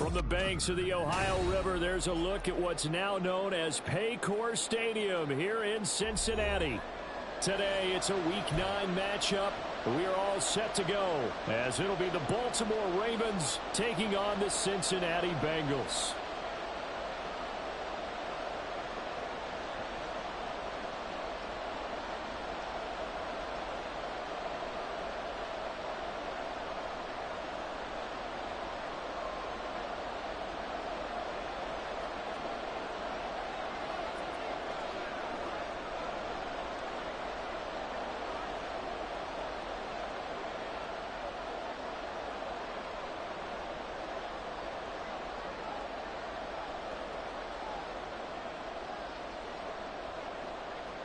From the banks of the Ohio River, there's a look at what's now known as Paycor Stadium here in Cincinnati. Today, it's a Week 9 matchup. We are all set to go, as it'll be the Baltimore Ravens taking on the Cincinnati Bengals.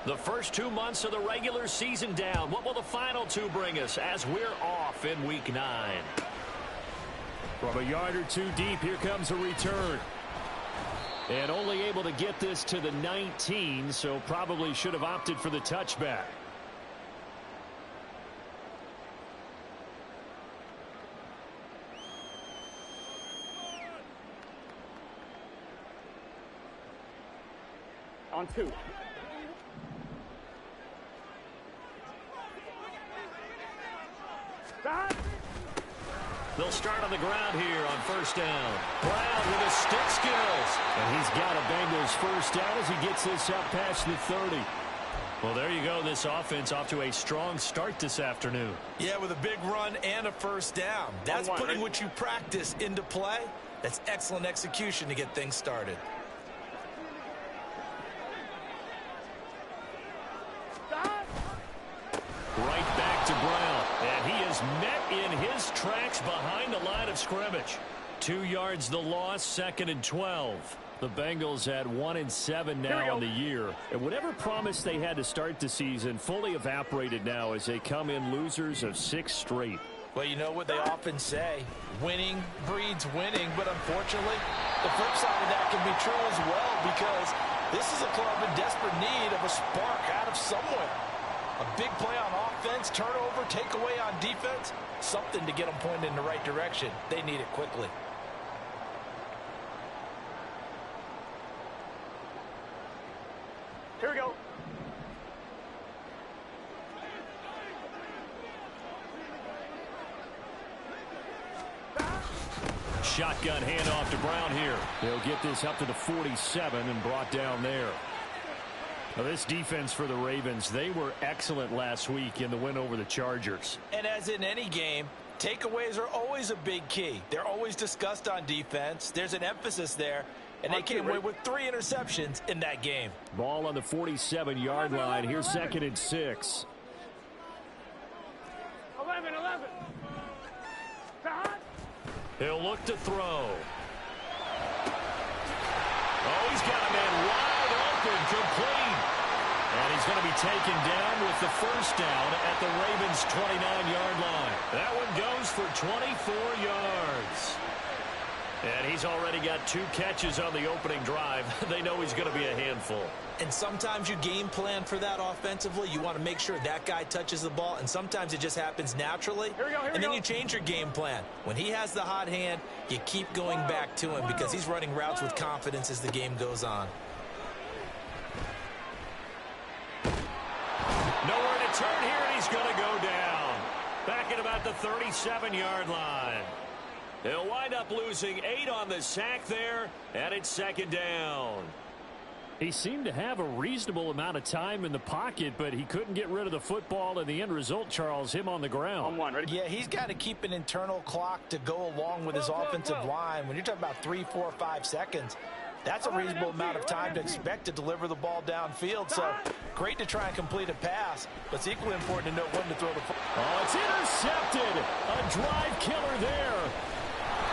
The first 2 months of the regular season down. What will the final two bring us as we're off in Week 9? From a yard or two deep, here comes a return. And only able to get this to the 19, so probably should have opted for the touchback. On 2. They'll start on the ground here on first down. Brown with his stick skills. And he's got a Bengals first down as he gets this up past the 30. Well, there you go. This offense off to a strong start this afternoon. Yeah, with a big run and a first down. That's putting what you practice into play. That's excellent execution to get things started. Right back to Brown. And he is met in his tracks behind the line of scrimmage. 2 yards the loss, 2nd and 12. The Bengals at 1-7 now in the year. And whatever promise they had to start the season fully evaporated now as they come in losers of 6 straight. Well, you know what they often say, winning breeds winning, but unfortunately, the flip side of that can be true as well, because this is a club in desperate need of a spark out of somewhere. A big play on offense, turnover, takeaway on defense, something to get them pointed in the right direction. They need it quickly. Here we go. Shotgun handoff to Brown here. They'll get this up to the 47 and brought down there. Now this defense for the Ravens, they were excellent last week in the win over the Chargers. And as in any game, takeaways are always a big key. They're always discussed on defense. There's an emphasis there, and they came away with 3 interceptions in that game. Ball on the 47-yard line. Here's 2nd and 6. 11. He'll look to throw. Oh, he's got a man wide open, complete. And he's going to be taken down with the first down at the Ravens' 29-yard line. That one goes for 24 yards. And he's already got 2 catches on the opening drive. They know he's going to be a handful. And sometimes you game plan for that offensively. You want to make sure that guy touches the ball, and sometimes it just happens naturally. And then you change your game plan. When he has the hot hand, you keep going back to him because he's running routes with confidence as the game goes on. Nowhere to turn here, and he's going to go down. Back at about the 37-yard line. They'll wind up losing 8 on the sack there, and it's 2nd down. He seemed to have a reasonable amount of time in the pocket, but he couldn't get rid of the football, and the end result, Charles, him on the ground. On 1, ready? Yeah, he's got to keep an internal clock to go along with his offensive line. When you're talking about 3, 4, 5 seconds, that's a reasonable amount of time to expect to deliver the ball downfield. So great to try and complete a pass, but it's equally important to know when to throw the football. Oh, it's intercepted. A drive killer there.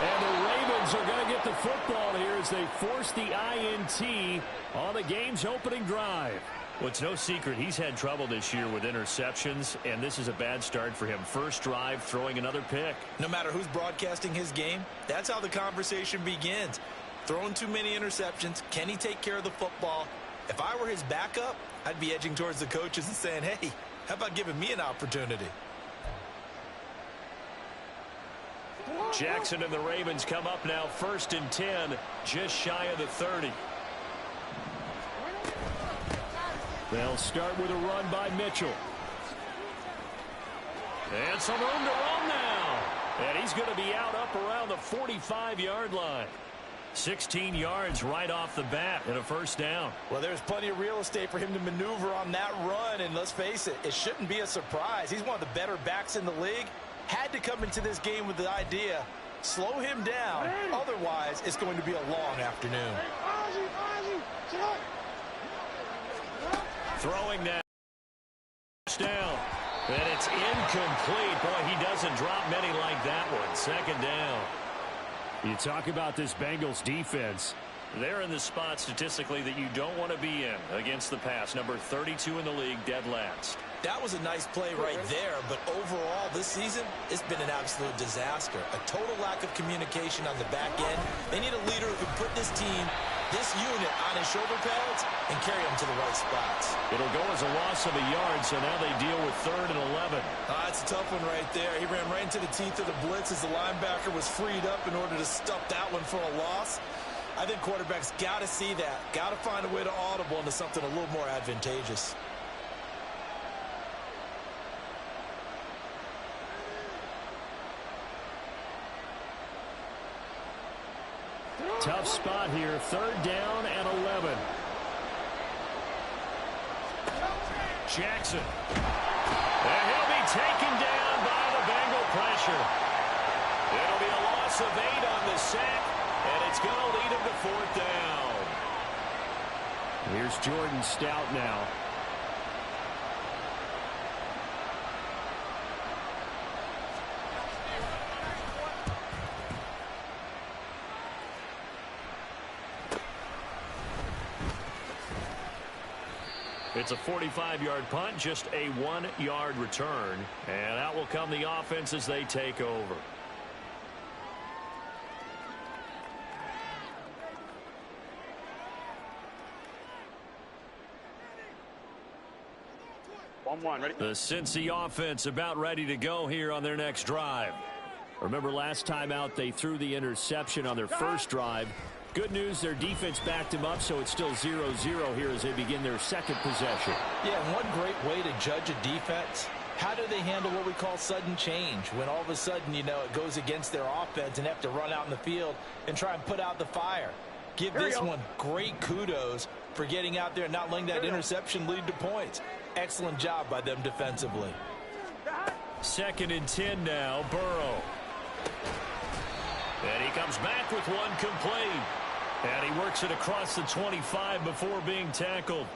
And the Ravens are going to get the football here as they force the INT on the game's opening drive. Well, it's no secret he's had trouble this year with interceptions, and this is a bad start for him. First drive, throwing another pick. No matter who's broadcasting his game, that's how the conversation begins. Throwing too many interceptions, can he take care of the football? If I were his backup, I'd be edging towards the coaches and saying, hey, how about giving me an opportunity? Jackson and the Ravens come up now 1st and 10, just shy of the 30. They'll start with a run by Mitchell. And some room to run now. And he's going to be out up around the 45-yard line. 16 yards right off the bat and a first down. Well, there's plenty of real estate for him to maneuver on that run, and let's face it, it shouldn't be a surprise. He's one of the better backs in the league. Had to come into this game with the idea, slow him down, otherwise it's going to be a long afternoon. Throwing now. Down. And it's incomplete. Boy, he doesn't drop many like that one. 2nd down. You talk about this Bengals defense. They're in the spot statistically that you don't want to be in against the pass. Number 32 in the league, dead last. That was a nice play right there, but overall this season, it's been an absolute disaster. A total lack of communication on the back end. They need a leader who can put this team, this unit, on his shoulder pads and carry them to the right spots. It'll go as a loss of a yard, so now they deal with 3rd and 11. That's a tough one right there. He ran right into the teeth of the blitz as the linebacker was freed up in order to stuff that one for a loss. I think quarterbacks got to see that. Got to find a way to audible into something a little more advantageous. Tough spot here. 3rd down and 11. Jackson. And he'll be taken down by the Bengal pressure. It'll be a loss of 8 on the sack, and it's going to lead him to 4th down. Here's Jordan Stout now. It's a 45-yard punt, just a 1-yard return. And out will come the offense as they take over. Ready? The Cincy offense about ready to go here on their next drive. Remember last time out they threw the interception on their first drive. Good news, their defense backed him up, so it's still 0-0 here as they begin their second possession. Yeah, and one great way to judge a defense, how do they handle what we call sudden change? When all of a sudden, you know, it goes against their offense and have to run out in the field and try and put out the fire. Give this one great kudos for getting out there and not letting that interception lead to points. Excellent job by them defensively. 2nd and 10 now, Burrow. And he comes back with one complete. And he works it across the 25 before being tackled.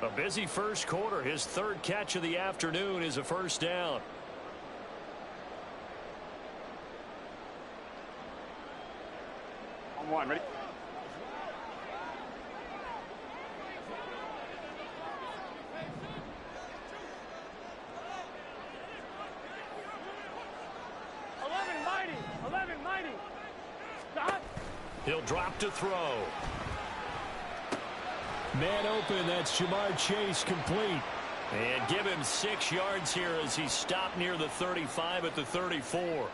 A busy first quarter. His 3rd catch of the afternoon is a first down. On 1, ready? He'll drop to throw. Man open, that's Jamar Chase, complete. And give him 6 yards here as he stopped near the 35 at the 34.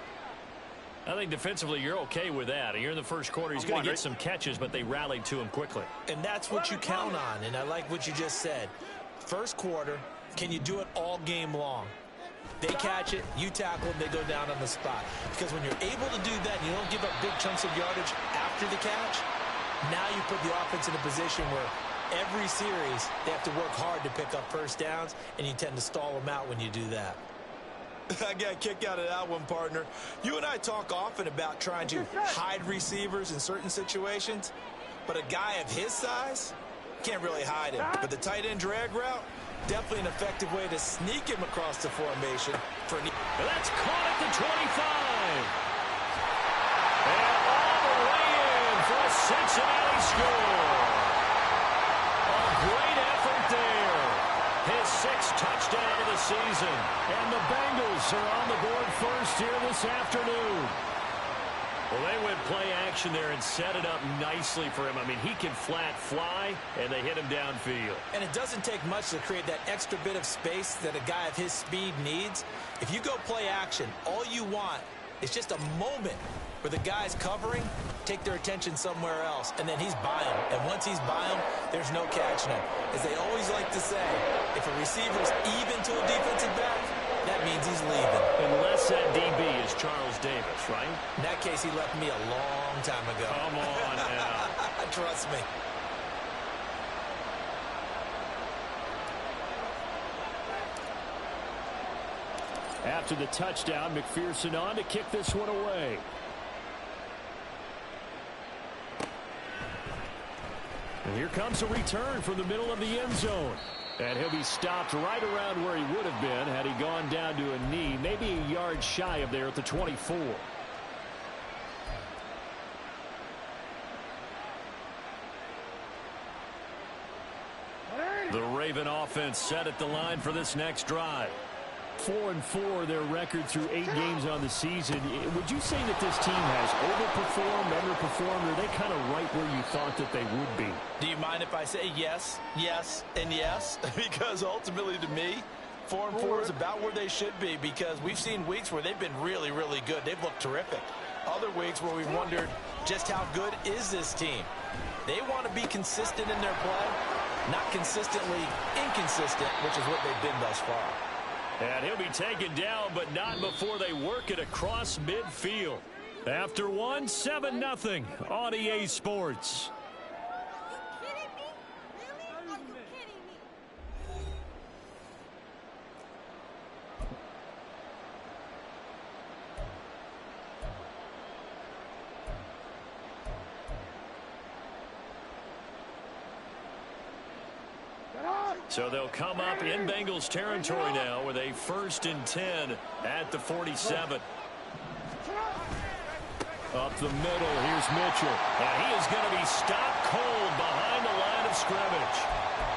I think defensively you're okay with that. Here in the first quarter, he's going to get some catches, but they rallied to him quickly. And that's what you count on, and I like what you just said. First quarter, can you do it all game long? They catch it, you tackle them, they go down on the spot. Because when you're able to do that and you don't give up big chunks of yardage after the catch, now you put the offense in a position where every series they have to work hard to pick up first downs, and you tend to stall them out when you do that. I got a kick out of that one, partner. You and I talk often about trying to hide receivers in certain situations, but a guy of his size can't really hide him. But the tight end drag route, definitely an effective way to sneak him across the formation. And that's caught at the 25. And all the way in for a Cincinnati score. A great effort there. His 6th touchdown of the season. And the Bengals are on the board first here this afternoon. Well, they went play action there and set it up nicely for him. I mean, he can flat fly, and they hit him downfield. And it doesn't take much to create that extra bit of space that a guy of his speed needs. If you go play action, all you want It's just a moment where the guys covering take their attention somewhere else, and then he's by him. And once he's by him, there's no catching him. As they always like to say, if a receiver's even to a defensive back, that means he's leaving. Unless that DB is Charles Davis, right? In that case, he left me a long time ago. Come on now. Trust me. After the touchdown, McPherson on to kick this one away. And here comes a return from the middle of the end zone. And he'll be stopped right around where he would have been had he gone down to a knee, maybe a yard shy of there at the 24. The Raven offense set at the line for this next drive. 4-4 their record through 8 games on the season. Would you say that this team has overperformed, underperformed, or are they kind of right where you thought that they would be? Do you mind if I say yes, yes, and yes? Because ultimately to me, 4-4 is about where they should be, because we've seen weeks where they've been really, really good. They've looked terrific. Other weeks where we've wondered just how good is this team. They want to be consistent in their play, not consistently inconsistent, which is what they've been thus far. And he'll be taken down, but not before they work it across midfield. After one, 7-0 on EA Sports. Are you kidding me? Really? Are you kidding me? So they'll come up in Bengals territory now with a 1st and 10 at the 47. Up the middle, here's Mitchell. And he is going to be stopped cold behind the line of scrimmage.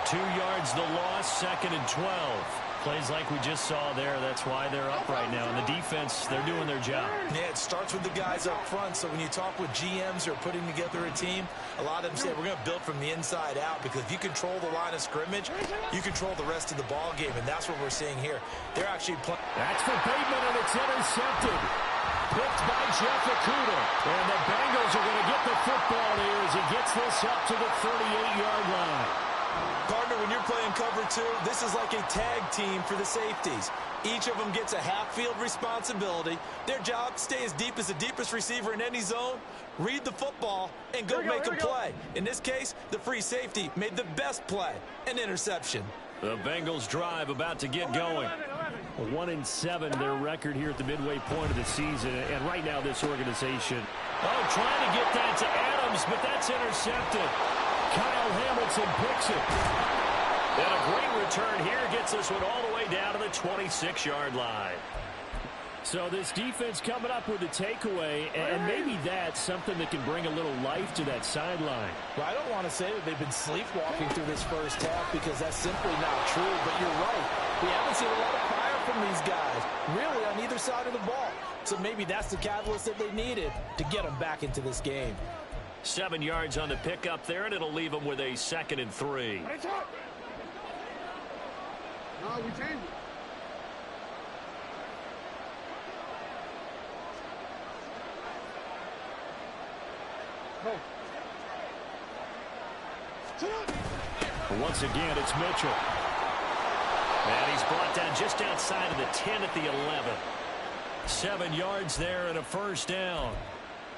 2 yards the loss, 2nd and 12. Plays like we just saw there. That's why they're up right now. And the defense, they're doing their job. Yeah, it starts with the guys up front. So when you talk with GMs who are putting together a team, a lot of them say we're going to build from the inside out, because if you control the line of scrimmage, you control the rest of the ball game, and that's what we're seeing here. They're actually playing. That's for Bateman, and it's intercepted. Picked by Jeff Okudah. And the Bengals are going to get the football here as he gets this up to the 38-yard line. Partner, when you're playing cover 2, this is like a tag team for the safeties. Each of them gets a half-field responsibility. Their job, stay as deep as the deepest receiver in any zone, read the football, and go make a play. In this case, the free safety made the best play, an interception. The Bengals drive about to get going. 1-7 their record here at the midway point of the season. And right now this organization, trying to get that to Adams, but that's intercepted. Kyle Hamilton picks it. And a great return here gets this one all the way down to the 26-yard line. So this defense coming up with a takeaway, and maybe that's something that can bring a little life to that sideline. Well, I don't want to say that they've been sleepwalking through this first half, because that's simply not true, but you're right. We haven't seen a lot of fire from these guys, really, on either side of the ball. So maybe that's the catalyst that they needed to get them back into this game. 7 yards on the pickup there, and it'll leave them with a 2nd and 3. No, we changed it. Once again, it's Mitchell. And he's brought down just outside of the 10 at the 11. 7 yards there and a 1st down.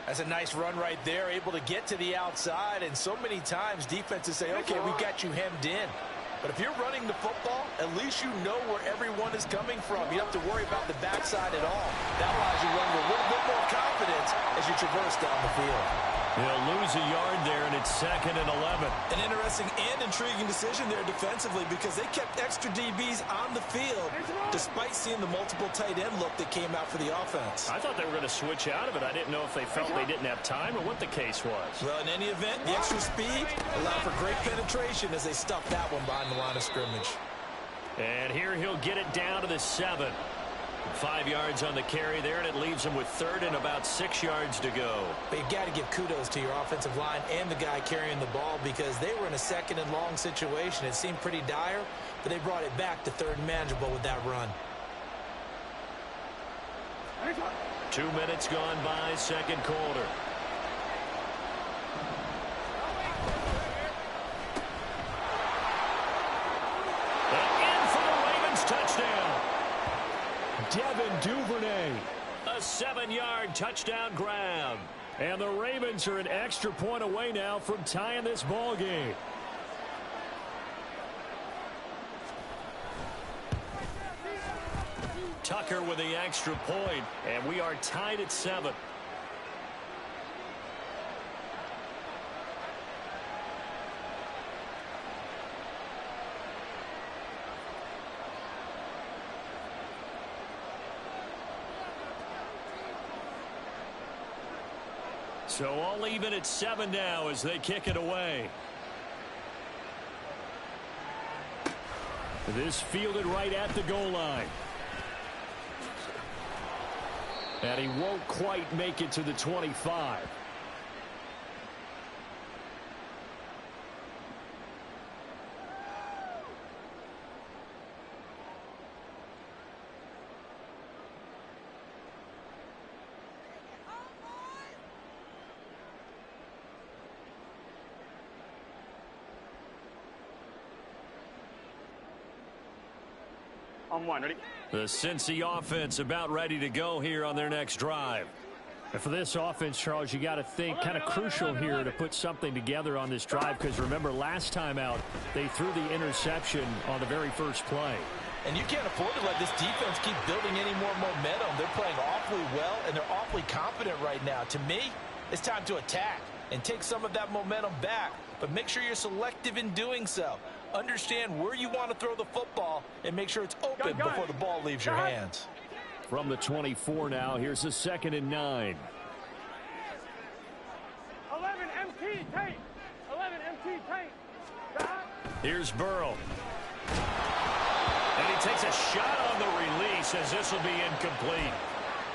That's a nice run right there, able to get to the outside, and so many times defenses say, okay, we got you hemmed in. But if you're running the football, at least you know where everyone is coming from. You don't have to worry about the backside at all. That allows you to run with a little bit more confidence as you traverse down the field. He'll lose a yard there, and it's 2nd and 11. An interesting and intriguing decision there defensively, because they kept extra DBs on the field despite seeing the multiple tight end look that came out for the offense. I thought they were going to switch out of it. I didn't know if they felt they didn't have time or what the case was. Well, in any event, the extra speed allowed for great penetration as they stuffed that one behind the line of scrimmage. And here he'll get it down to the 7. 5 yards on the carry there, and it leaves him with 3rd and about 6 yards to go. But you've got to give kudos to your offensive line and the guy carrying the ball, because they were in a 2nd and long situation. It seemed pretty dire, but they brought it back to 3rd and manageable with that run. 2 minutes gone by, second quarter. And in for the Ravens touchdown. Devin Duvernay. A 7-yard touchdown grab. And the Ravens are an extra point away now from tying this ball game. Tucker with the extra point, and we are tied at 7. So all even at 7 now as they kick it away. This fielded right at the goal line. And he won't quite make it to the 25. On one, ready? The Cincy offense about ready to go here on their next drive. And for this offense, Charles, you got to think kind of crucial here to put something together on this drive, because remember last time out they threw the interception on the very first play. And you can't afford to let this defense keep building any more momentum. They're playing awfully well, and they're awfully confident right now. To me, it's time to attack and take some of that momentum back, but make sure you're selective in doing so. Understand where you want to throw the football and make sure it's open before the ball leaves your hands. From the 24 now, here's a 2nd and 9. 11 MT tape. 11 MT tape. Here's Burrow. And he takes a shot on the release as this will be incomplete.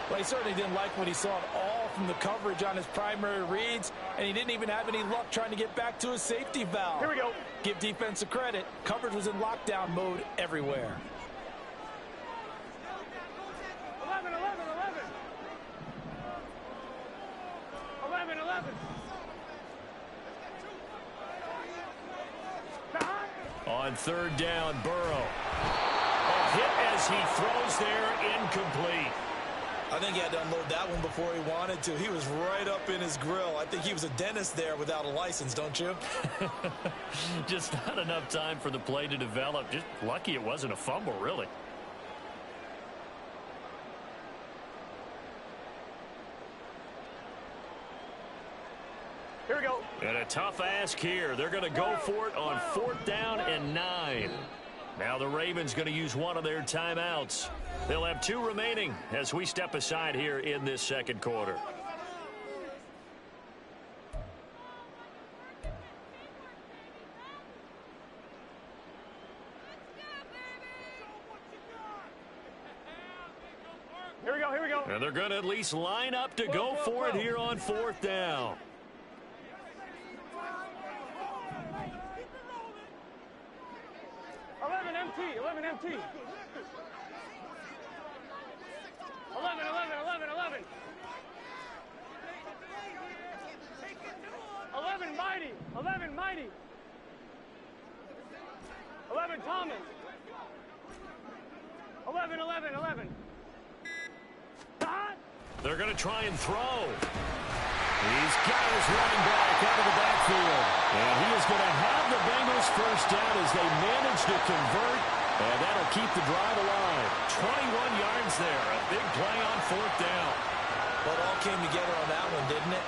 Well, he certainly didn't like what he saw at all from the coverage on his primary reads, and he didn't even have any luck trying to get back to his safety valve. Here we go. Give defense a credit. Coverage was in lockdown mode everywhere. 11, 11, 11. 11, 11. On 3rd down, Burrow. A hit as he throws there, incomplete. I think he had to unload that one before he wanted to. He was right up in his grill. I think he was a dentist there without a license, don't you? Just not enough time for the play to develop. Just lucky it wasn't a fumble, really. Here we go. And a tough ask here. They're going to go for it on 4th down and 9. Now the Ravens going to use one of their timeouts. They'll have 2 remaining as we step aside here in this second quarter. Here we go, here we go. And they're going to at least line up to go for it here on 4th down. MT, 11 MT. 11, 11, 11, 11. 11 Mighty, 11 Mighty. 11 Thomas. 11, 11, 11. They're going to try and throw. He's got his running back out of the backfield. And he is going to have the Bengals first down as they manage to convert. And that'll keep the drive alive. 21 yards there. A big play on 4th down. Well, it all came together on that one, didn't it?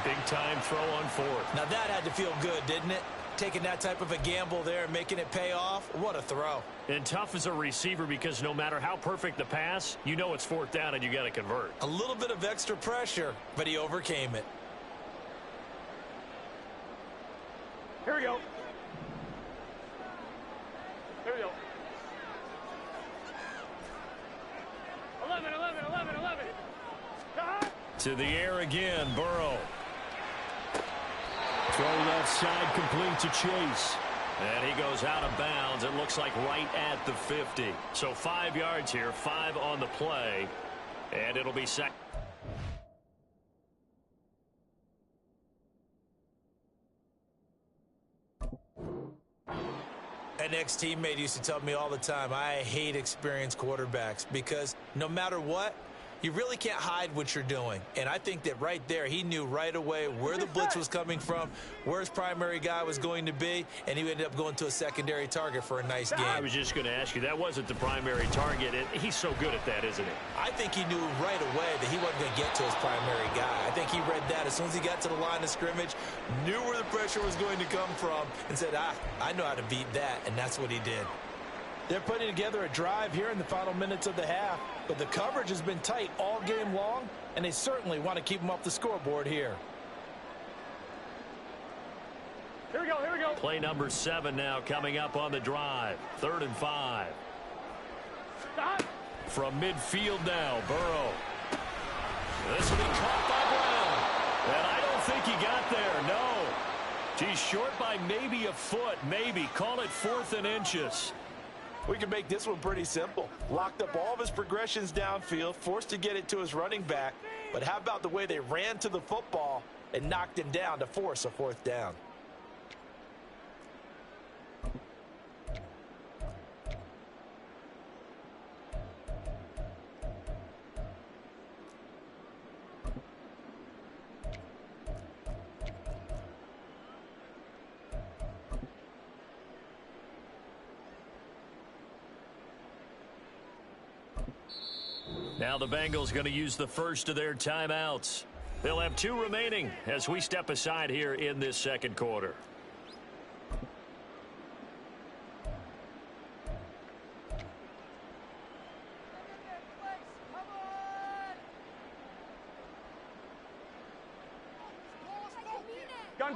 Big time throw on 4th. Now that had to feel good, didn't it? Taking that type of a gamble there and making it pay off. What a throw. And tough as a receiver because no matter how perfect the pass, you know it's 4th down and you got to convert. A little bit of extra pressure, but he overcame it. Here we go. Here we go. 11, 11, 11, 11. To the air again, Burrow. Throw left side complete to Chase. And he goes out of bounds. It looks like right at the 50. So 5 yards here, 5 on the play. And it'll be second. An ex-teammate used to tell me all the time, I hate experienced quarterbacks because no matter what, you really can't hide what you're doing. And I think that right there, he knew right away where the blitz was coming from, where his primary guy was going to be, and he ended up going to a secondary target for a nice game. I was just going to ask you, that wasn't the primary target, and he's so good at that, isn't he? I think he knew right away that he wasn't going to get to his primary guy. I think he read that as soon as he got to the line of scrimmage, knew where the pressure was going to come from, and said, I know how to beat that, and that's what he did. They're putting together a drive here in the final minutes of the half, but the coverage has been tight all game long, and they certainly want to keep them off the scoreboard here. Here we go, here we go. Play number 7 now coming up on the drive. 3rd and 5. Stop. From midfield now, Burrow. This will be caught by Brown. And I don't think he got there, no. He's short by maybe a foot, maybe. Call it 4th and inches. We can make this one pretty simple. Locked up all of his progressions downfield, forced to get it to his running back. But how about the way they ran to the football and knocked him down to force a 4th down? Now the Bengals going to use the first of their timeouts. They'll have 2 remaining as we step aside here in this second quarter.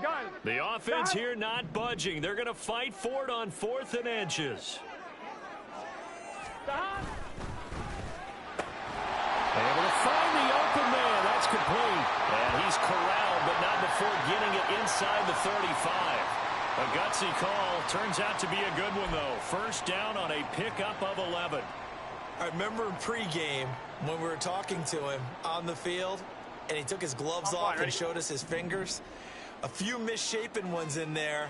Gun. The offense here not budging. They're going to fight for it on 4th and inches. Stop. Able to find the open man. That's complete. And he's corralled, but not before getting it inside the 35. A gutsy call. Turns out to be a good one, though. First down on a pickup of 11. I remember in pregame when we were talking to him on the field, and he took his gloves off and showed us his fingers. A few misshapen ones in there,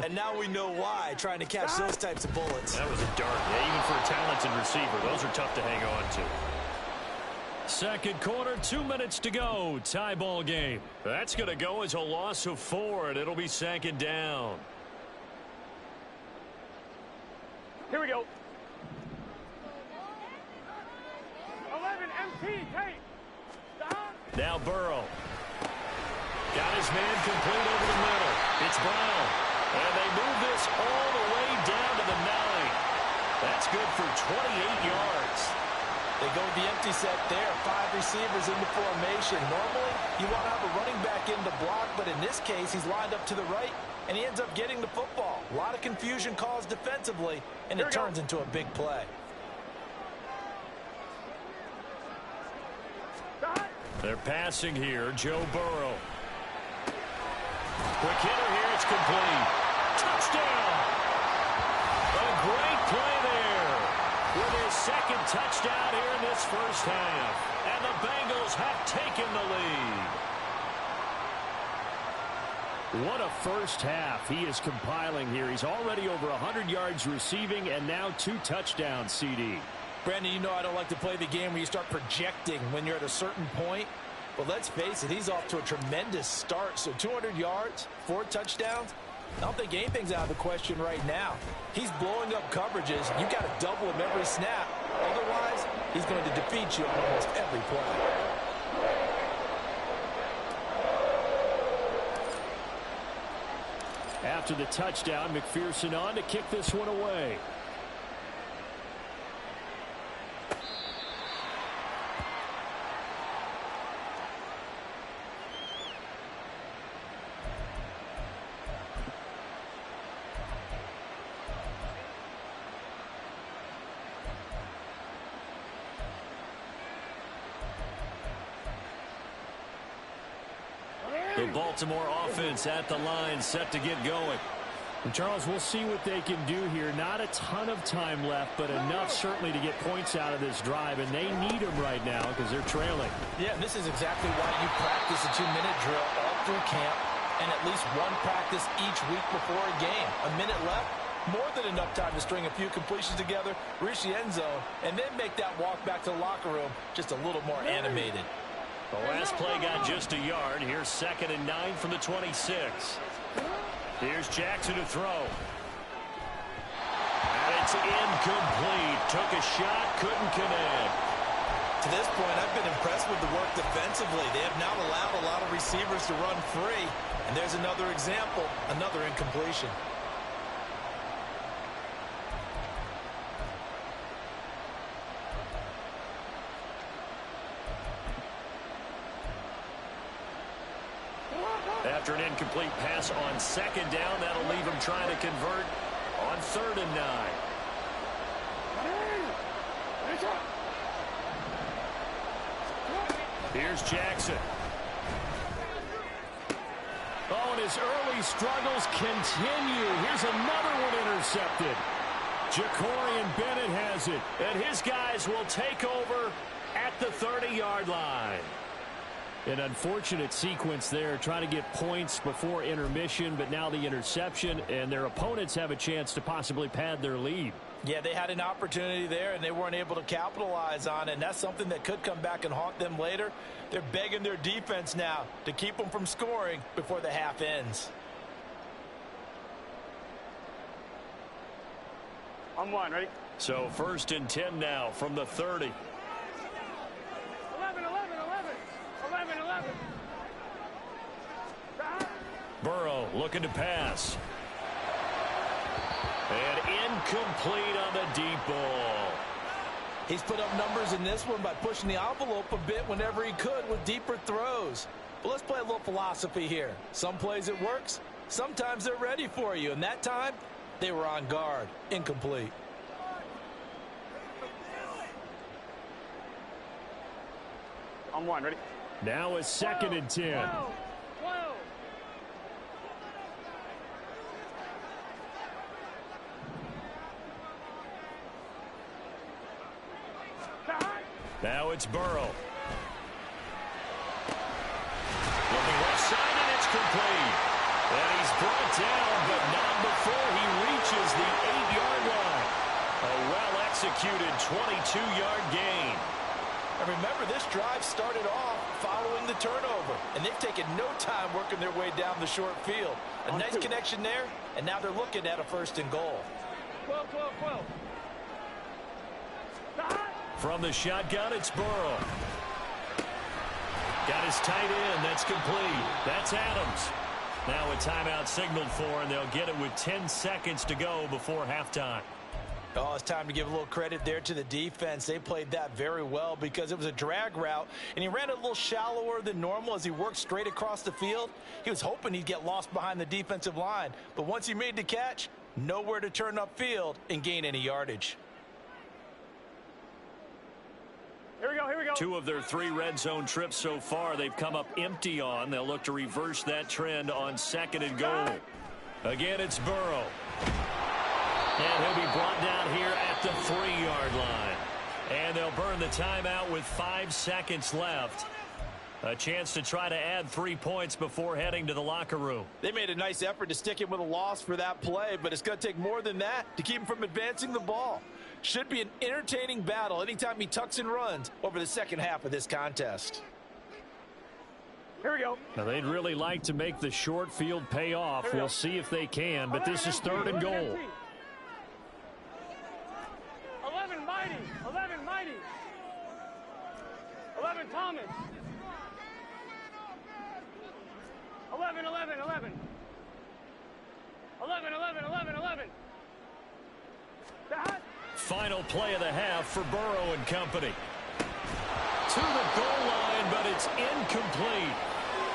and now we know why, trying to catch those types of bullets. That was a dart. Yeah, even for a talented receiver, those are tough to hang on to. Second quarter, 2 minutes to go. Tie ball game. That's going to go as a loss of 4, and it'll be 2nd down. Here we go. 11 MT tape. Stop. Now Burrow. Got his man complete over the middle. It's Brown. And they move this all the way down to the 9. That's good for 28 yards. They go with the empty set there. 5 receivers in the formation. Normally, you want to have a running back in the block, but in this case, he's lined up to the right, and he ends up getting the football. A lot of confusion caused defensively, and it turns into a big play. Stop. They're passing here. Joe Burrow. Quick hitter here. It's complete. Touchdown. A great play there. With his 2nd touchdown here in this first half. And the Bengals have taken the lead. What a first half he is compiling here. He's already over 100 yards receiving and now 2 touchdowns, CD. Brandon, you know I don't like to play the game where you start projecting when you're at a certain point. But let's face it, he's off to a tremendous start. So 200 yards, 4 touchdowns. I don't think anything's out of the question right now. He's blowing up coverages. You got to double him every snap. Otherwise, he's going to defeat you on almost every play. After the touchdown, McPherson on to kick this one away. The Baltimore offense at the line, set to get going. And Charles, we'll see what they can do here. Not a ton of time left, but enough certainly to get points out of this drive, and they need them right now because they're trailing. Yeah, this is exactly why you practice a 2-minute drill all through camp and at least one practice each week before a game. A minute left, more than enough time to string a few completions together, reach the end zone, and then make that walk back to the locker room just a little more animated. The last play got just a yard. Here's 2nd and 9 from the 26. Here's Jackson to throw. And it's incomplete. Took a shot, couldn't connect. To this point, I've been impressed with the work defensively. They have not allowed a lot of receivers to run free. And there's another example, another incompletion. After an incomplete pass on 2nd down, that'll leave him trying to convert on 3rd and 9. Here's Jackson. Oh, and his early struggles continue. Here's another one intercepted. Jacorian Bennett has it. And his guys will take over at the 30-yard line. An unfortunate sequence there, trying to get points before intermission, but now the interception, and their opponents have a chance to possibly pad their lead. Yeah, they had an opportunity there, and they weren't able to capitalize on it, and that's something that could come back and haunt them later. They're begging their defense now to keep them from scoring before the half ends. On one, ready? So 1st and 10 now from the 30. 11, 11, 11. 11, 11. Burrow looking to pass. And incomplete on the deep ball. He's put up numbers in this one by pushing the envelope a bit whenever he could with deeper throws. But let's play a little philosophy here. Some plays it works. Sometimes they're ready for you. And that time, they were on guard. Incomplete. On one, ready? Now a 2nd and 10. Whoa. Whoa. Now it's Burrow. Looking left side, and it's complete. And he's brought down, but not before he reaches the 8-yard line. A well-executed 22-yard gain. And remember, this drive started off following the turnover. And they've taken no time working their way down the short field. A nice connection there, and now they're looking at a 1st and goal. 12, 12, 12. From the shotgun, it's Burrow. Got his tight end. That's complete. That's Adams. Now a timeout signaled for, and they'll get it with 10 seconds to go before halftime. Oh, it's time to give a little credit there to the defense. They played that very well because it was a drag route, and he ran it a little shallower than normal as he worked straight across the field. He was hoping he'd get lost behind the defensive line, but once he made the catch, nowhere to turn upfield and gain any yardage. Here we go, here we go. 2 of their 3 red zone trips so far they've come up empty on. They'll look to reverse that trend on 2nd and goal. Again, it's Burrow. And he'll be brought down here at the 3-yard line. And they'll burn the timeout with 5 seconds left. A chance to try to add 3 points before heading to the locker room. They made a nice effort to stick him with a loss for that play, but it's going to take more than that to keep him from advancing the ball. Should be an entertaining battle anytime he tucks and runs over the second half of this contest. Here we go. Now, they'd really like to make the short field pay off. We'll see if they can, but this is 3rd and goal. 11 Mighty. 11 Mighty. 11 Thomas. 11, 11, 11. 11, 11, 11, 11. Final play of the half for Burrow and company. To the goal line, but it's incomplete.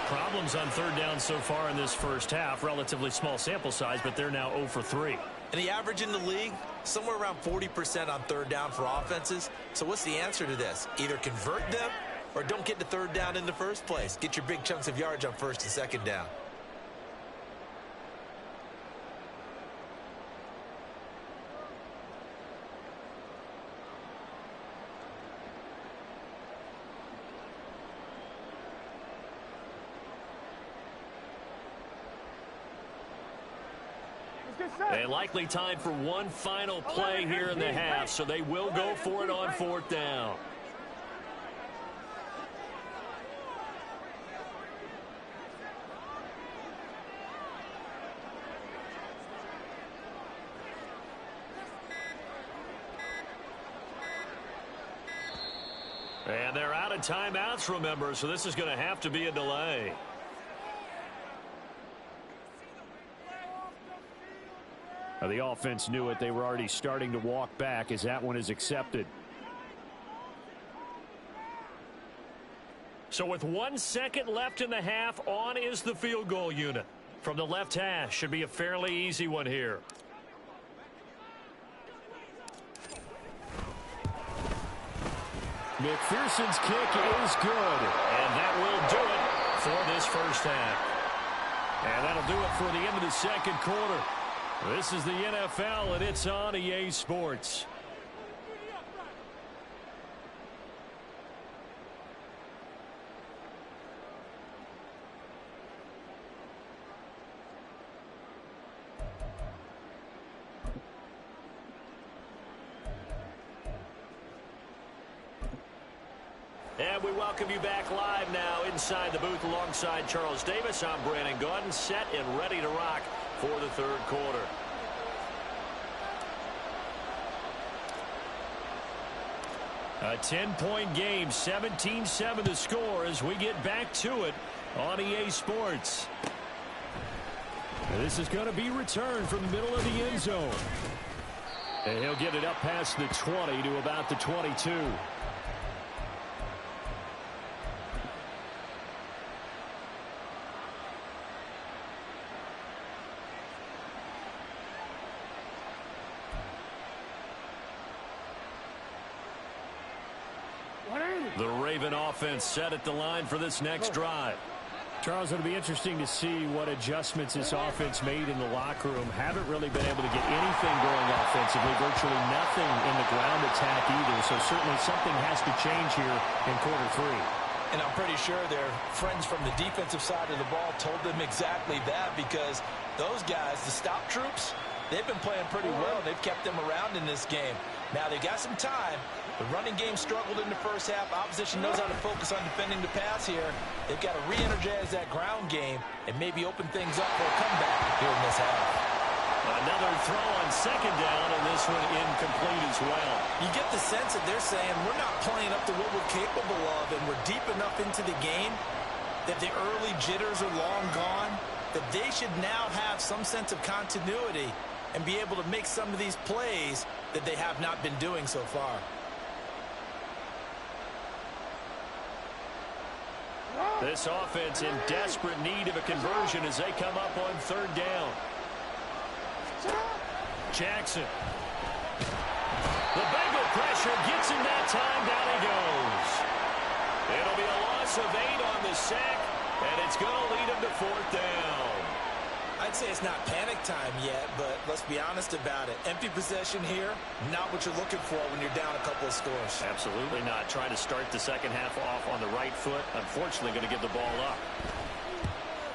Problems on 3rd down so far in this first half. Relatively small sample size, but they're now 0 for 3. And the average in the league, somewhere around 40% on 3rd down for offenses. So what's the answer to this? Either convert them or don't get to 3rd down in the first place. Get your big chunks of yards on 1st and 2nd down. And likely time for one final play here in the half, so they will go for it on 4th down. And they're out of timeouts, remember, so this is going to have to be a delay. The offense knew it. They were already starting to walk back as that one is accepted. So with 1 second left in the half, on is the field goal unit. From the left hash, should be a fairly easy one here. McPherson's kick is good. And that will do it for this first half. And that'll do it for the end of the second quarter. This is the NFL, and it's on EA Sports. And we welcome you back live now inside the booth alongside Charles Davis. I'm Brandon Gaudin, set and ready to rock for the third quarter. A 10-point game, 17-7 the score as we get back to it on EA Sports. This is going to be returned from the middle of the end zone. And he'll get it up past the 20 to about the 22. The Raven offense set at the line for this next drive. Charles, it'll be interesting to see what adjustments this offense made in the locker room. Haven't really been able to get anything going offensively, virtually nothing in the ground attack either. So certainly something has to change here in quarter 3. And I'm pretty sure their friends from the defensive side of the ball told them exactly that, because those guys, the stop troops, they've been playing pretty well. They've kept them around in this game. Now they got some time. The running game struggled in the first half. Opposition knows how to focus on defending the pass here. They've got to re-energize that ground game and maybe open things up for a comeback here in this half. Another throw on second down, and this one incomplete as well. You get the sense that they're saying we're not playing up to what we're capable of, and we're deep enough into the game that the early jitters are long gone, that they should now have some sense of continuity and be able to make some of these plays that they have not been doing so far. This offense in desperate need of a conversion as they come up on third down. Jackson. The Bengal pressure gets him that time. Down he goes. It'll be a loss of 8 on the sack, and it's going to lead him to fourth down. I'd say it's not panic time yet, but let's be honest about it. Empty possession here, not what you're looking for when you're down a couple of scores. Absolutely not. Trying to start the second half off on the right foot. Unfortunately, going to give the ball up.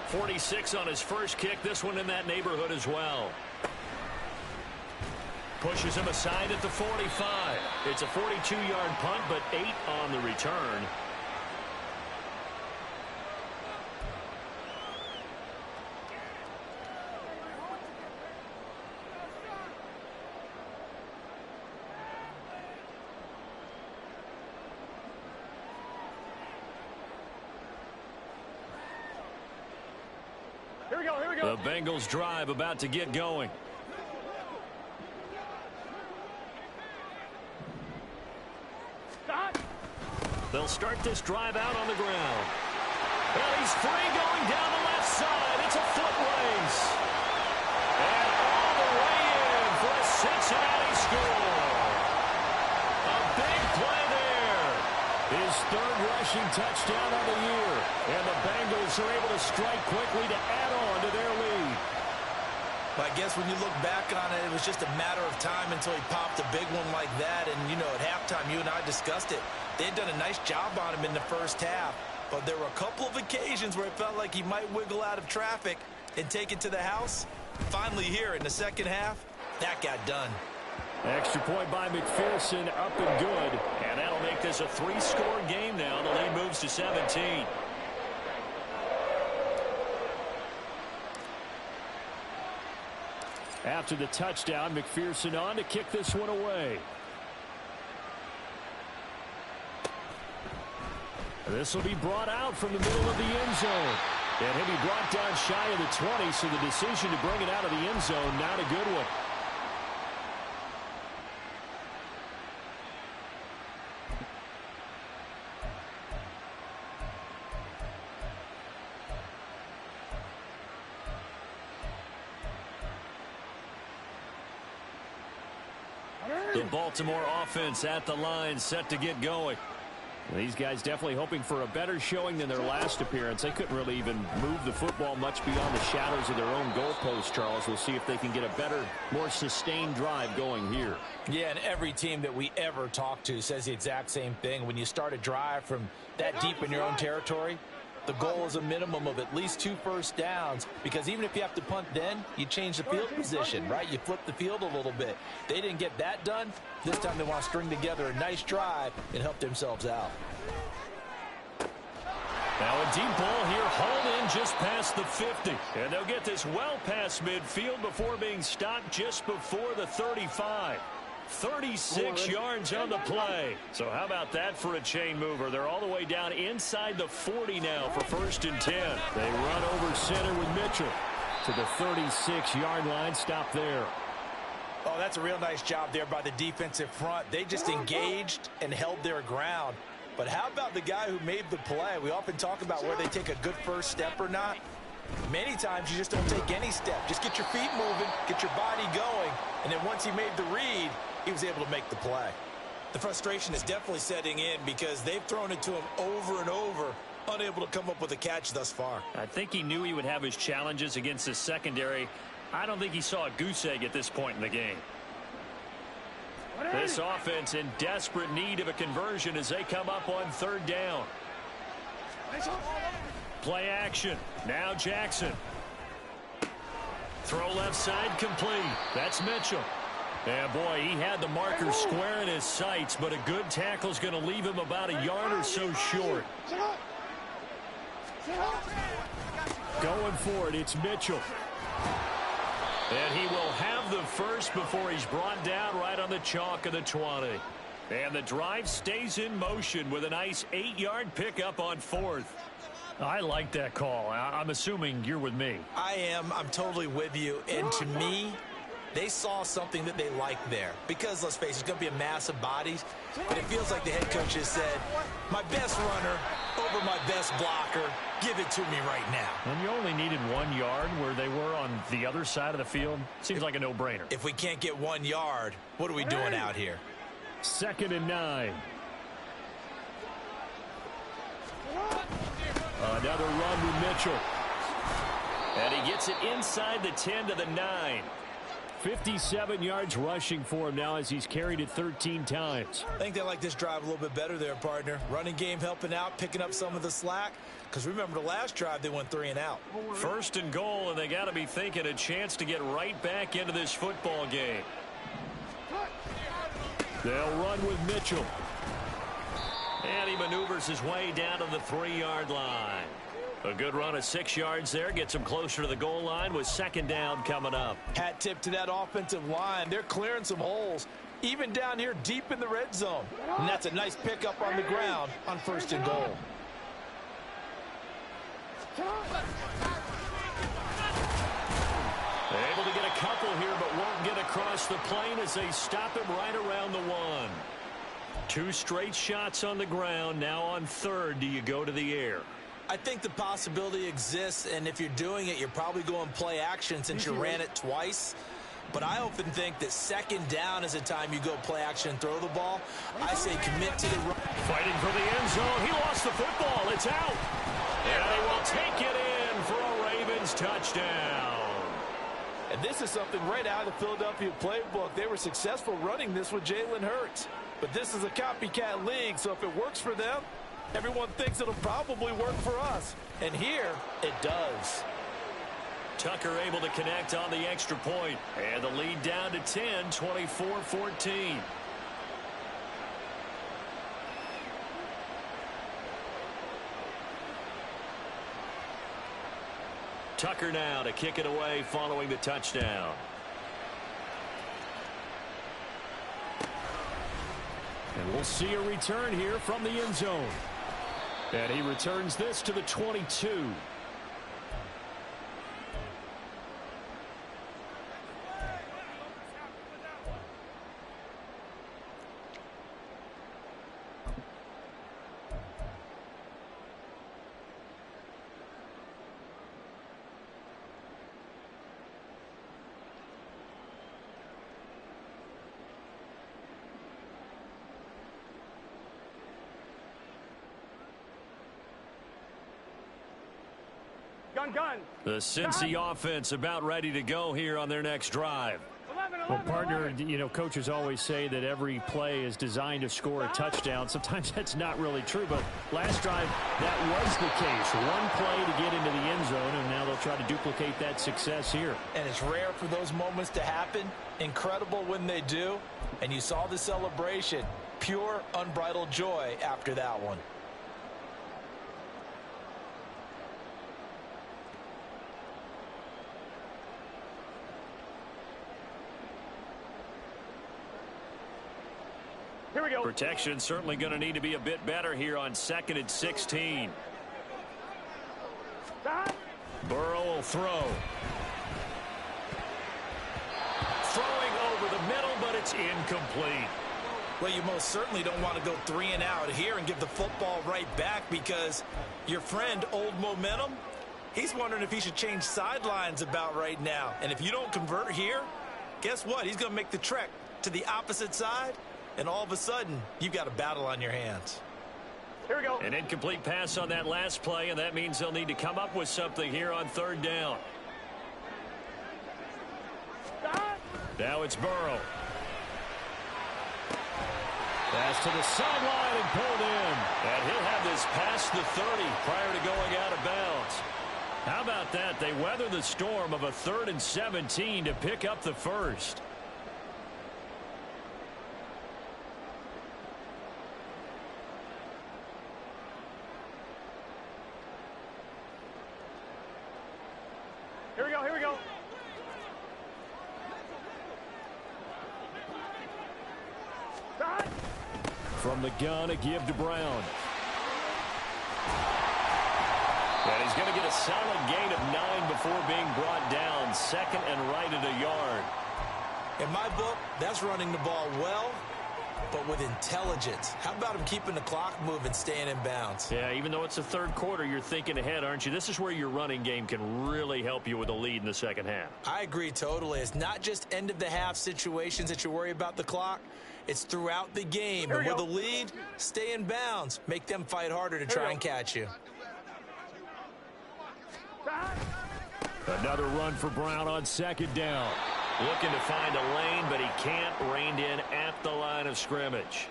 46 on his first kick. This one in that neighborhood as well. Pushes him aside at the 45. It's a 42-yard punt, but 8 on the return. Here we go, here we go. The Bengals drive about to get going. They'll start this drive out on the ground. Well, he's free going down the left side. It's a foot race. And all the way in for a Cincinnati score. A big play there. His third rushing touchdown of the year. And the Bengals are able to strike quickly to add on to their lead. But I guess when you look back on it, it was just a matter of time until he popped a big one like that. And, you know, at halftime, you and I discussed it. They had done a nice job on him in the first half. but there were a couple of occasions where it felt like he might wiggle out of traffic and take it to the house. Finally here in the second half, that got done. Extra point by McPherson, up and good. And that'll make this a 3-score game now. The lead moves to 17. After the touchdown, McPherson on to kick this one away. This will be brought out from the middle of the end zone. And he'll be brought down shy of the 20, so the decision to bring it out of the end zone, not a good one. The Baltimore offense at the line, set to get going. These guys definitely hoping for a better showing than their last appearance. They couldn't really even move the football much beyond the shadows of their own goalpost, Charles. We'll see if they can get a better, more sustained drive going here. Yeah, and every team that we ever talk to says the exact same thing. When you start a drive from that deep in your own territory, the goal is a minimum of at least 2 first downs, because even if you have to punt then, you change the field position, right? You flip the field a little bit. They didn't get that done. This time they want to string together a nice drive and help themselves out. Now a deep ball here, hauled in just past the 50. And they'll get this well past midfield before being stopped just before the 35. 36 yards on the play. So how about that for a chain mover? They're all the way down inside the 40 now for 1st and 10. They run over center with Mitchell to the 36-yard line. Stop there. Oh, that's a real nice job there by the defensive front. They just engaged and held their ground. But how about the guy who made the play? We often talk about where they take a good first step or not. Many times you just don't take any step. Just get your feet moving, get your body going, and then once he made the read, he was able to make the play. The frustration is definitely setting in because they've thrown it to him over and over, unable to come up with a catch thus far. I think he knew he would have his challenges against his secondary. I don't think he saw a goose egg at this point in the game. This offense in desperate need of a conversion as they come up on 3rd down. Play action. Now Jackson. Throw left side complete. That's Mitchell. And boy, he had the marker square in his sights, but a good tackle is going to leave him about a yard or so short. Going for it, it's Mitchell. And he will have the first before he's brought down right on the chalk of the 20. And the drive stays in motion with a nice 8-yard pickup on 4th. I like that call. I'm assuming you're with me. I am. I'm totally with you. And to me, they saw something that they liked there. Because, let's face it, it's going to be a mass of bodies. But it feels like the head coach has said, my best runner over my best blocker, give it to me right now. And you only needed 1 yard where they were on the other side of the field. Seems like a no-brainer. If we can't get 1 yard, what are we doing out here? 2nd and 9. Another run with Mitchell. And he gets it inside the 10 to the 9. 57 yards rushing for him now as he's carried it 13 times. I think they like this drive a little bit better there, partner. Running game helping out, picking up some of the slack. Because remember, the last drive, they went 3 and out. 1st and goal, and they got to be thinking a chance to get right back into this football game. They'll run with Mitchell. And he maneuvers his way down to the 3-yard line. A good run of 6 yards there. Gets him closer to the goal line with 2nd down coming up. Hat tip to that offensive line. They're clearing some holes, even down here deep in the red zone. And that's a nice pickup on the ground on 1st and goal. Able to get a couple here, but won't get across the plane as they stop him right around the 1. 2 straight shots on the ground. Now on 3rd, do you go to the air? I think the possibility exists, and if you're doing it, you're probably going play action since you ran it twice. But I often think that 2nd down is a time you go play action and throw the ball. I say commit to the run. Fighting for the end zone. He lost the football. It's out. And they will take it in for a Ravens touchdown. And this is something right out of the Philadelphia playbook. They were successful running this with Jalen Hurts. But this is a copycat league, so if it works for them, Everyone thinks it'll probably work for us. And here, it does. Tucker able to connect on the extra point. And the lead down to 10, 24-14. Tucker now to kick it away following the touchdown. And we'll see a return here from the end zone. And he returns this to the 22. Gun. The Cincy offense about ready to go here on their next drive. 11, Well, partner, you know, coaches always say that every play is designed to score a touchdown. Sometimes that's not really true, but last drive, that was the case. One play to get into the end zone, and now they'll try to duplicate that success here. And it's rare for those moments to happen. Incredible when they do. And you saw the celebration. Pure, unbridled joy after that one. Here we go. Protection certainly going to need to be a bit better here on 2nd and 16. Burrow will throw. Throwing over the middle, but it's incomplete. Well, you most certainly don't want to go 3 and out here and give the football right back, because your friend, Old Momentum, he's wondering if he should change sidelines about right now. And if you don't convert here, guess what? He's going to make the trek to the opposite side. And all of a sudden, you've got a battle on your hands. Here we go. An incomplete pass on that last play, and that means they'll need to come up with something here on 3rd down. Now it's Burrow. Pass to the sideline and pulled in. And he'll have this past the 30 prior to going out of bounds. How about that? They weather the storm of a 3rd and 17 to pick up the first. Here we go. From the gun, a give to Brown. And he's going to get a solid gain of 9 before being brought down. 2nd and right at a yard. In my book, that's running the ball well, but with intelligence. How about him keeping the clock moving, staying in bounds? Yeah, even though it's the 3rd quarter, you're thinking ahead, aren't you? This is where your running game can really help you with a lead in the 2nd half. I agree totally. It's not just end-of-the-half situations that you worry about the clock. It's throughout the game. And with a lead, stay in bounds. Make them fight harder to try and catch you. Another run for Brown on 2nd down. Looking to find a lane, but he can't. Reined in at the line of scrimmage.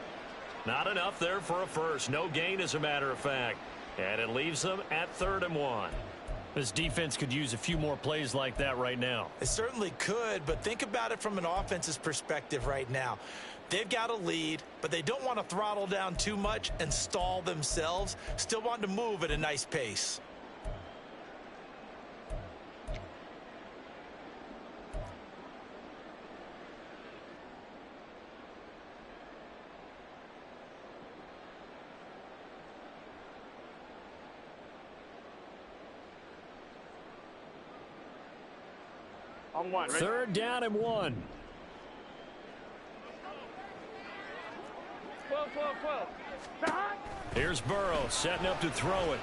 Not enough there for a first. No gain, as a matter of fact. And it leaves them at 3rd and 1. This defense could use a few more plays like that right now. It certainly could, but think about it from an offense's perspective right now. They've got a lead, but they don't want to throttle down too much and stall themselves. Still want to move at a nice pace. On 1, right? 3rd down and 1. 12. Here's Burrow setting up to throw it.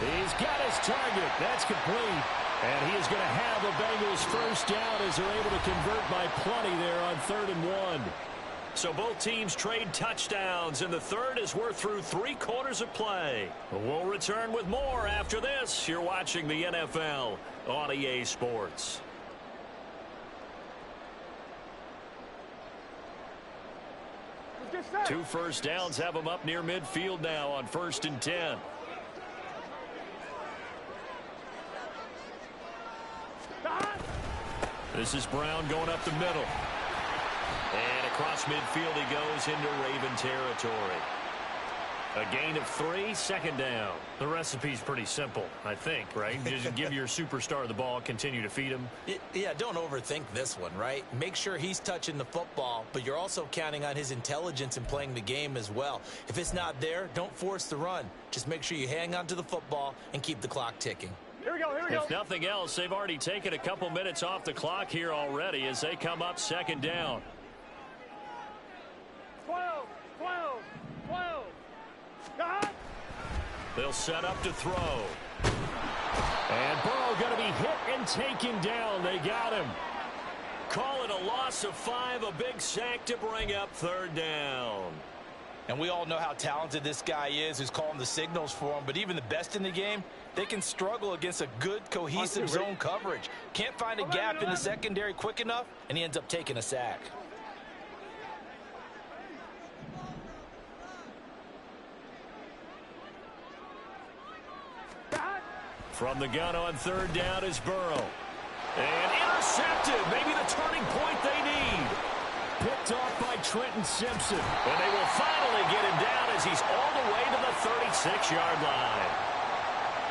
He's got his target. That's complete. And he is going to have the Bengals first down as they're able to convert by plenty there on 3rd and 1. So both teams trade touchdowns, and the third as we're through 3 quarters of play. We'll return with more after this. You're watching the NFL on EA Sports. Let's 2 first downs have them up near midfield now on 1st and 10. This is Brown going up the middle. And across midfield he goes into Raven territory. A gain of 3, 2nd down. The recipe's pretty simple, I think, right? Just give your superstar the ball, continue to feed him. Yeah, don't overthink this one, right? Make sure he's touching the football, but you're also counting on his intelligence in playing the game as well. If it's not there, don't force the run. Just make sure you hang on to the football and keep the clock ticking. Here we go, here we go. If nothing else, they've already taken a couple minutes off the clock here already as they come up 2nd down. 12, 12, 12. They'll set up to throw. And Burrow going to be hit and taken down. They got him. Call it a loss of 5, a big sack to bring up 3rd down. And we all know how talented this guy is who's calling the signals for him, but even the best in the game, they can struggle against a good, cohesive zone coverage. Can't find a gap in the secondary quick enough, and he ends up taking a sack. From the gun on 3rd down is Burrow. And intercepted. Maybe the turning point they need. Picked off by Trenton Simpson. And they will finally get him down as he's all the way to the 36-yard line.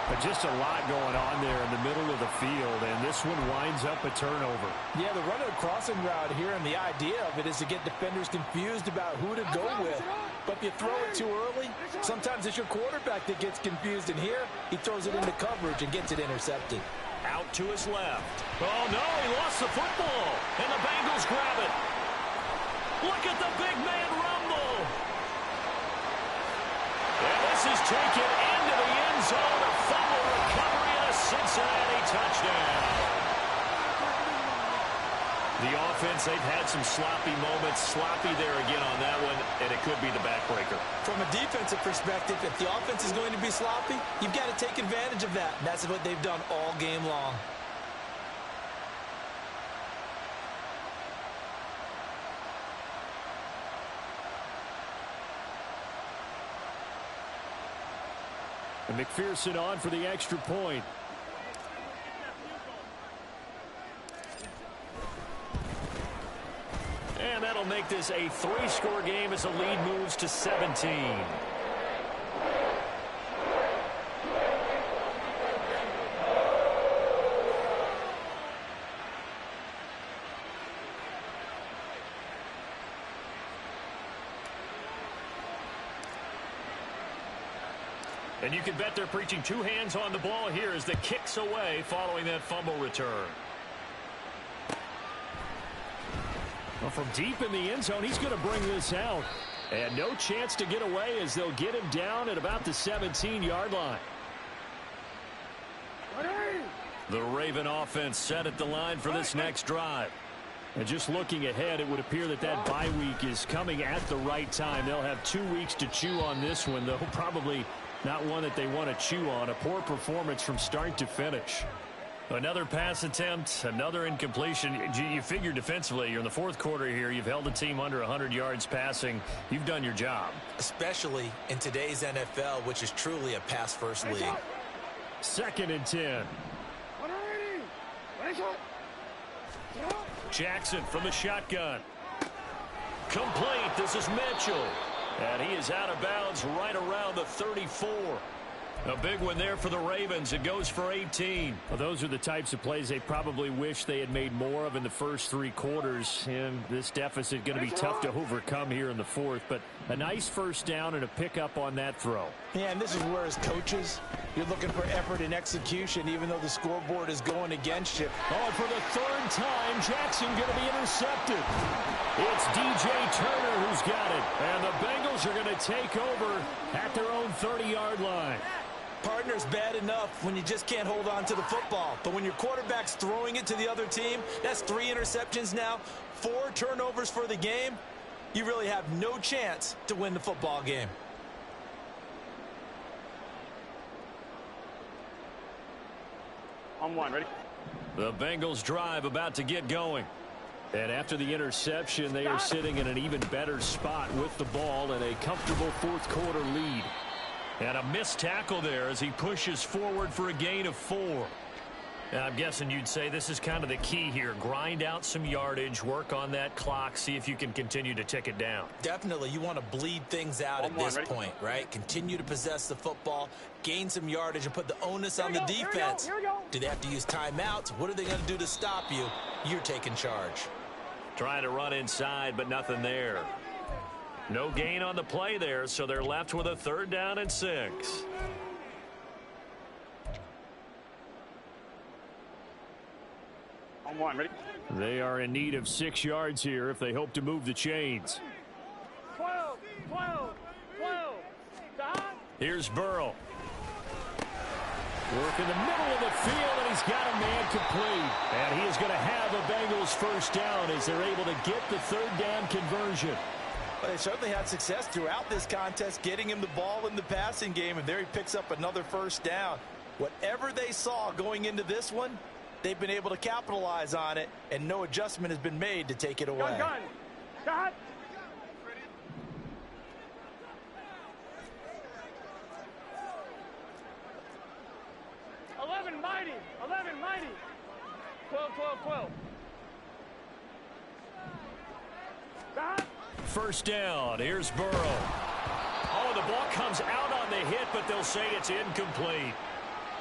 But just a lot going on there in the middle of the field, and this one winds up a turnover. Yeah, the run of the crossing route here, and the idea of it is to get defenders confused about who to go with. But if you throw it too early, sometimes it's your quarterback that gets confused, and here he throws it into coverage and gets it intercepted. Out to his left. Oh, no, he lost the football, and the Bengals grab it. Look at the big man rumble. And this is taken into the end zone. A fumble recovery and a Cincinnati touchdown. The offense, they've had some sloppy moments. Sloppy there again on that one, and it could be the backbreaker. From a defensive perspective, if the offense is going to be sloppy, you've got to take advantage of that. And that's what they've done all game long. And McPherson on for the extra point. And that'll make this a 3-score game as the lead moves to 17. And you can bet they're preaching 2 hands on the ball here as the kick's away following that fumble return. Well, from deep in the end zone, he's going to bring this out. And no chance to get away as they'll get him down at about the 17-yard line. The Raven offense set at the line for this next drive. And just looking ahead, it would appear that that bye week is coming at the right time. They'll have 2 weeks to chew on this one, though probably not one that they want to chew on. A poor performance from start to finish. Another pass attempt, another incompletion. You figure defensively, you're in the 4th quarter here. You've held the team under 100 yards passing. You've done your job. Especially in today's NFL, which is truly a pass-first league. 2nd and 10. Jackson from the shotgun. Complete. This is Mitchell. And he is out of bounds right around the 34. A big one there for the Ravens. It goes for 18. Well, those are the types of plays they probably wish they had made more of in the first 3 quarters. And this deficit going to be tough to overcome here in the 4th. But a nice first down and a pickup on that throw. Yeah, and this is where, as coaches, you're looking for effort and execution, even though the scoreboard is going against you. Oh, and for the 3rd time, Jackson going to be intercepted. It's DJ Turner who's got it. And the Bengals are going to take over at their own 30-yard line. Partner's bad enough when you just can't hold on to the football. But when your quarterback's throwing it to the other team, that's 3 interceptions now, 4 turnovers for the game. You really have no chance to win the football game. On 1, ready? The Bengals drive about to get going. And after the interception, they are sitting in an even better spot with the ball and a comfortable fourth quarter lead. And a missed tackle there as he pushes forward for a gain of 4. And I'm guessing you'd say this is kind of the key here. Grind out some yardage, work on that clock, see if you can continue to tick it down. Definitely. You want to bleed things out at this point, right? Continue to possess the football, gain some yardage, and put the onus on the defense. Do they have to use timeouts? What are they going to do to stop you? You're taking charge. Trying to run inside, but nothing there. No gain on the play there, so they're left with a 3rd down and 6. On one, ready? They are in need of 6 yards here if they hope to move the chains. 12, 12, 12. Stop. Here's Burrow. Work in the middle of the field, and he's got a man complete. And he is going to have a Bengals 1st down as they're able to get the 3rd down conversion. Well, they certainly had success throughout this contest, getting him the ball in the passing game, and there he picks up another 1st down. Whatever they saw going into this one, they've been able to capitalize on it, and no adjustment has been made to take it away. Gun. Stop. Mighty. 12, 12, 12. Stop. 1st down. Here's Burrow. Oh, the ball comes out on the hit, but they'll say it's incomplete.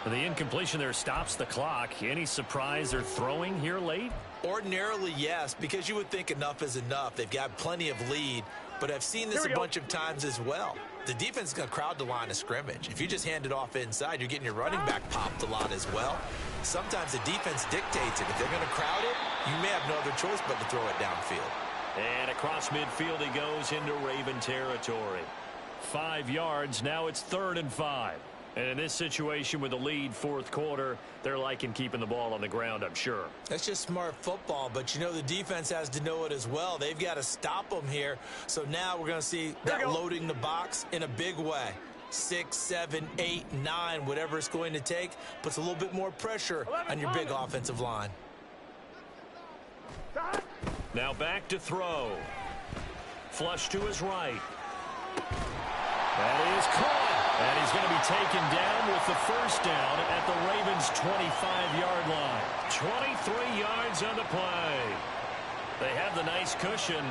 The incompletion there stops the clock. Any surprise they're throwing here late? Ordinarily, yes, because you would think enough is enough. They've got plenty of lead, but I've seen this a bunch of times as well. The defense is going to crowd the line of scrimmage. If you just hand it off inside, you're getting your running back popped a lot as well. Sometimes the defense dictates it. If they're going to crowd it, you may have no other choice but to throw it downfield. And across midfield he goes into Raven territory. 5 yards. Now it's 3rd and 5. And in this situation with the lead 4th quarter, they're liking keeping the ball on the ground, I'm sure. That's just smart football, but you know the defense has to know it as well. They've got to stop them here. So now we're going to see that loading the box in a big way. 6, 7, 8, 9, whatever it's going to take, puts a little bit more pressure on your big offensive line. Now back to throw. Flush to his right. That is caught. And he's going to be taken down with the 1st down at the Ravens' 25-yard line. 23 yards on the play. They have the nice cushion.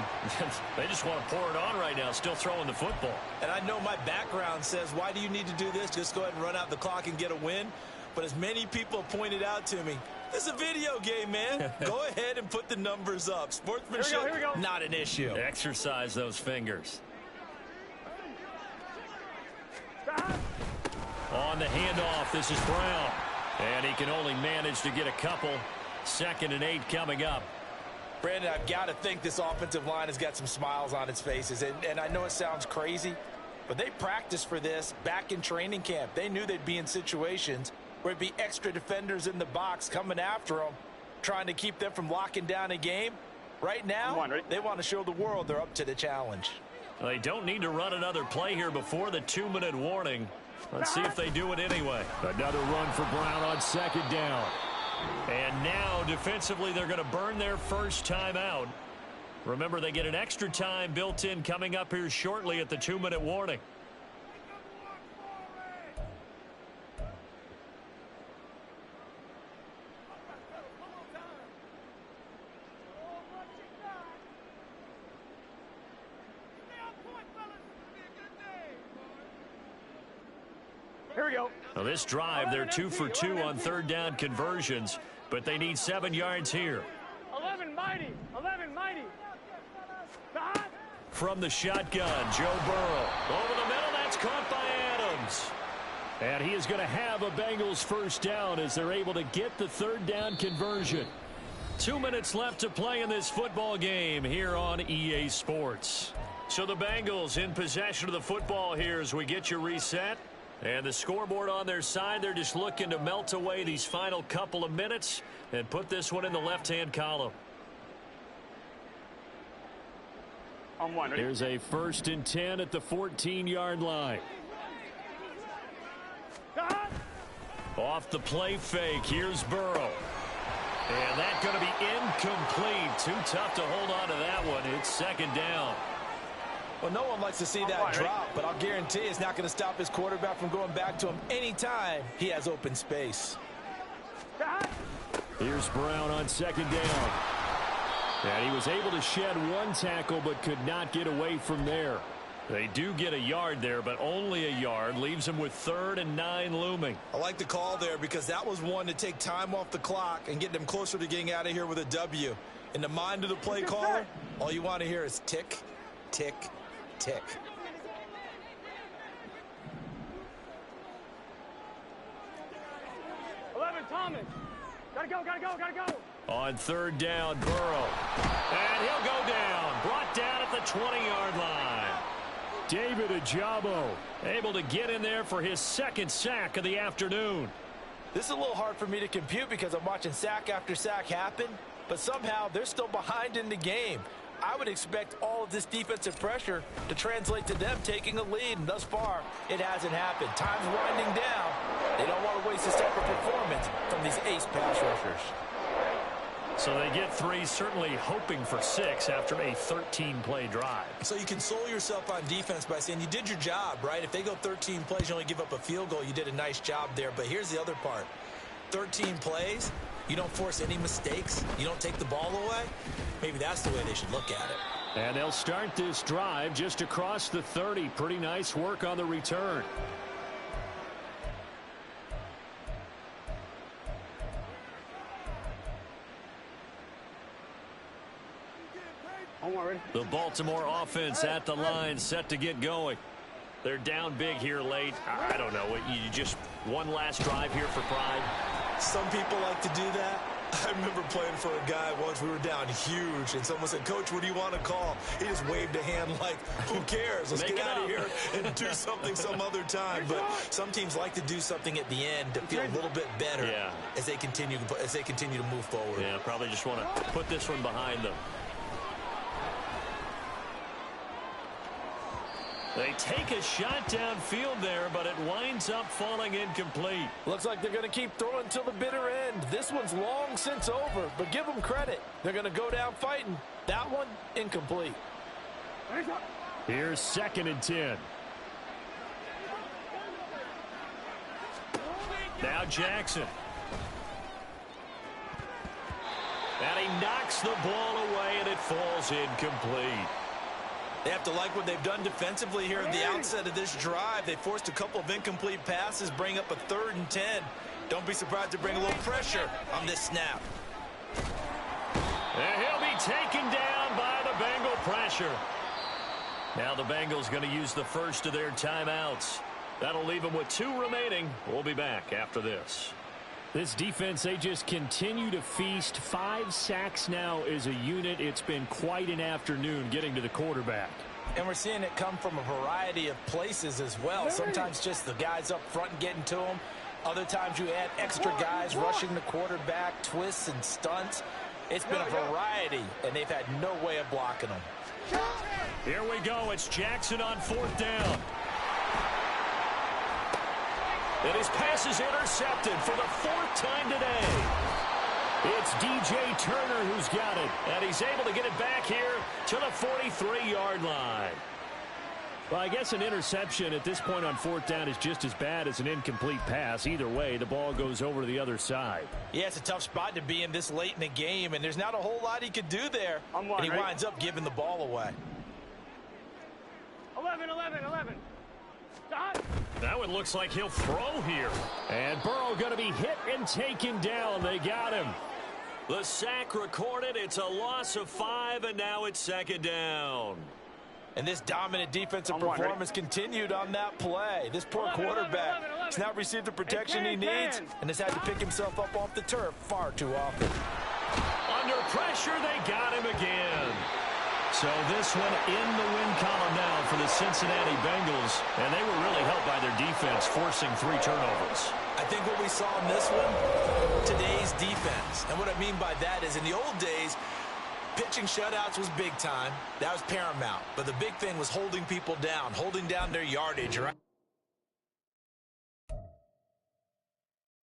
They just want to pour it on right now, still throwing the football. And I know my background says, why do you need to do this? Just go ahead and run out the clock and get a win. But as many people pointed out to me, this is a video game, man. Go ahead and put the numbers up. Sportsmanship, here we go. not an issue. Exercise those fingers. On the handoff, this is Brown. And he can only manage to get a couple. 2nd and 8 coming up. Brandon, I've got to think this offensive line has got some smiles on its faces. And I know it sounds crazy, but they practiced for this back in training camp. They knew they'd be in situations where there'd be extra defenders in the box coming after them, trying to keep them from locking down a game. Right now, they want to show the world they're up to the challenge. They don't need to run another play here before the 2-minute warning. Let's see if they do it anyway. Another run for Brown on 2nd down. And now defensively they're going to burn their 1st time out. Remember, they get an extra time built in coming up here shortly at the 2-minute warning. Here we go. Now this drive, they're 2 for 2 on 3rd down conversions, but they need 7 yards here. 11 mighty. Stop. From the shotgun, Joe Burrow. Over the middle, that's caught by Adams. And he is going to have a Bengals 1st down as they're able to get the 3rd down conversion. 2 minutes left to play in this football game here on EA Sports. So the Bengals in possession of the football here as we get you reset. And the scoreboard on their side, they're just looking to melt away these final couple of minutes and put this one in the left-hand column. On one. Here's a 1st and 10 at the 14-yard line. Stop. Off the play fake, here's Burrow. And that's going to be incomplete. Too tough to hold on to that one. It's second down. Well, no one likes to see that drop, but I'll guarantee it's not going to stop his quarterback from going back to him anytime he has open space. Here's Brown on second down. And he was able to shed one tackle but could not get away from there. They do get a yard there, but only a yard. Leaves them with 3rd and 9 looming. I like the call there because that was one to take time off the clock and get them closer to getting out of here with a W. In the mind of the play caller, all you want to hear is tick, tick, tick. Thomas. Gotta go. On 3rd down, Burrow. And he'll go down. Brought down at the 20-yard line. David Ojabo able to get in there for his 2nd sack of the afternoon. This is a little hard for me to compute because I'm watching sack after sack happen, but somehow they're still behind in the game. I would expect all of this defensive pressure to translate to them taking a lead, and thus far, it hasn't happened. Time's winding down. They don't want to waste this type of performance from these ace pass rushers. So they get 3, certainly hoping for 6 after a 13-play drive. So you console yourself on defense by saying you did your job, right? If they go 13 plays, you only give up a field goal, you did a nice job there. But here's the other part. 13 plays, you don't force any mistakes, you don't take the ball away. Maybe that's the way they should look at it. And they'll start this drive just across the 30. Pretty nice work on the return. The Baltimore offense at the line, set to get going. They're down big here late. I don't know. You just one last drive here for pride. Some people like to do that. I remember playing for a guy once. We were down huge, and someone said, "Coach, what do you want to call?" He just waved a hand like, who cares? Let's get out of here and do something some other time. But some teams like to do something at the end to feel a little bit better as they continue to move forward. Yeah, probably just want to put this one behind them. They take a shot downfield there, but it winds up falling incomplete. Looks like they're going to keep throwing till the bitter end. This one's long since over, but give them credit. They're going to go down fighting. That one, incomplete. Here's 2nd and 10. Now Jackson. And he knocks the ball away, and it falls incomplete. They have to like what they've done defensively here at the outset of this drive. They forced a couple of incomplete passes, bring up a 3rd and 10. Don't be surprised to bring a little pressure on this snap. And he'll be taken down by the Bengal pressure. Now the Bengals going to use the first of their timeouts. That'll leave them with 2 remaining. We'll be back after this. This defense, they just continue to feast. 5 sacks now as a unit. It's been quite an afternoon getting to the quarterback. And we're seeing it come from a variety of places as well. Sometimes just the guys up front and getting to them. Other times you add extra guys rushing the quarterback, twists and stunts. It's been a variety, and they've had no way of blocking them. Here we go. It's Jackson on 4th down. And his pass is intercepted for the 4th time today. It's DJ Turner who's got it. And he's able to get it back here to the 43-yard line. Well, I guess an interception at this point on 4th down is just as bad as an incomplete pass. Either way, the ball goes over to the other side. Yeah, it's a tough spot to be in this late in the game, and there's not a whole lot he could do there. And he winds up giving the ball away. 11. That one looks like he'll throw here. And Burrow going to be hit and taken down. They got him. The sack recorded. It's a loss of 5, and now it's 2nd down. And this dominant defensive performance continued on that play. This poor quarterback has not received the protection he needs and has had to pick himself up off the turf far too often. Under pressure, they got him again. So this one in the win column now for the Cincinnati Bengals, and they were really helped by their defense, forcing 3 turnovers. I think what we saw in this one, today's defense. And what I mean by that is in the old days, pitching shutouts was big time. That was paramount. But the big thing was holding people down, holding down their yardage, right?